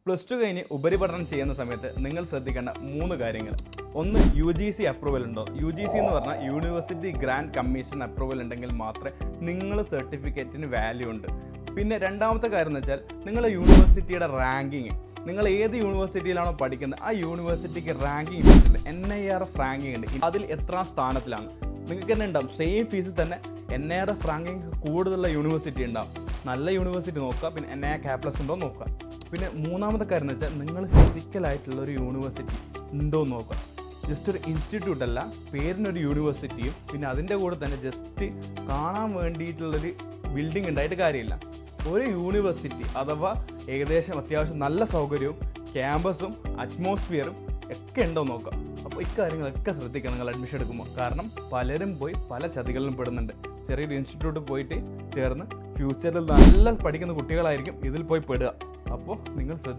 Plus two കഴിഞ്ഞ് ഉപരിപഠനം ചെയ്യുന്ന സമയത്ത് നിങ്ങൾ ശ്രദ്ധിക്കേണ്ട 3 കാര്യങ്ങൾ. ഒന്ന്, UGC അപ്രൂവൽ ഉണ്ടോ. UGC എന്ന് പറഞ്ഞാൽ യൂണിവേഴ്സിറ്റി ഗ്രാൻഡ് കമ്മീഷൻ അപ്രൂവൽ ഉണ്ടെങ്കിൽ മാത്രമേ നിങ്ങൾ സർട്ടിഫിക്കറ്റിന് വാല്യൂ ഉണ്ട്. പിന്നെ രണ്ടാമത്തെ കാര്യം എന്ന് വെച്ചാൽ നിങ്ങളുടെ യൂണിവേഴ്സിറ്റിയുടെ റാങ്കിങ്. നിങ്ങൾ ഏത് യൂണിവേഴ്സിറ്റിയിലാണോ പഠിക്കുന്നത് ആ യൂണിവേഴ്സിറ്റിക്ക് റാങ്കിങ് ഉണ്ട്, NIRF റാങ്കിങ് ഉണ്ട്. അതിൽ എത്രാം സ്ഥാനത്തിലാണ് നിങ്ങൾക്ക് തന്നെ ഉണ്ടാവും. സെയിം ഫീസിൽ തന്നെ NIRF റാങ്കിങ് കൂടുതലുള്ള യൂണിവേഴ്സിറ്റി ഉണ്ടാവും. നല്ല യൂണിവേഴ്സിറ്റി നോക്കുക, പിന്നെ NIRF ഉണ്ടോ നോക്കുക. പിന്നെ മൂന്നാമത്തെ കാര്യം എന്ന് വെച്ചാൽ നിങ്ങൾ ഫിസിക്കലായിട്ടുള്ളൊരു യൂണിവേഴ്സിറ്റി ഉണ്ടോ എന്ന് നോക്കുക. ജസ്റ്റ് ഒരു ഇൻസ്റ്റിറ്റ്യൂട്ട് അല്ല, പേരിനൊരു യൂണിവേഴ്സിറ്റിയും പിന്നെ അതിൻ്റെ കൂടെ തന്നെ ജസ്റ്റ് കാണാൻ വേണ്ടിയിട്ടുള്ളൊരു ബിൽഡിംഗ് ഉണ്ടായിട്ട് കാര്യമില്ല. ഒരു യൂണിവേഴ്സിറ്റി അഥവാ ഏകദേശം അത്യാവശ്യം നല്ല സൗകര്യവും ക്യാമ്പസും അറ്റ്മോസ്ഫിയറും ഒക്കെ ഉണ്ടോ നോക്കാം. അപ്പോൾ ഇക്കാര്യങ്ങളൊക്കെ ശ്രദ്ധിക്കണം നിങ്ങൾ അഡ്മിഷൻ എടുക്കുമ്പോൾ. കാരണം പലരും പോയി പല ചതികളിലും പെടുന്നുണ്ട്. ചെറിയൊരു ഇൻസ്റ്റിറ്റ്യൂട്ടിൽ പോയിട്ട് ചേർന്ന് ഫ്യൂച്ചറിൽ നല്ല പഠിക്കുന്ന കുട്ടികളായിരിക്കും ഇതിൽ പോയി പെടുക. അപ്പോൾ നിങ്ങൾ ശ്രദ്ധിക്കുക.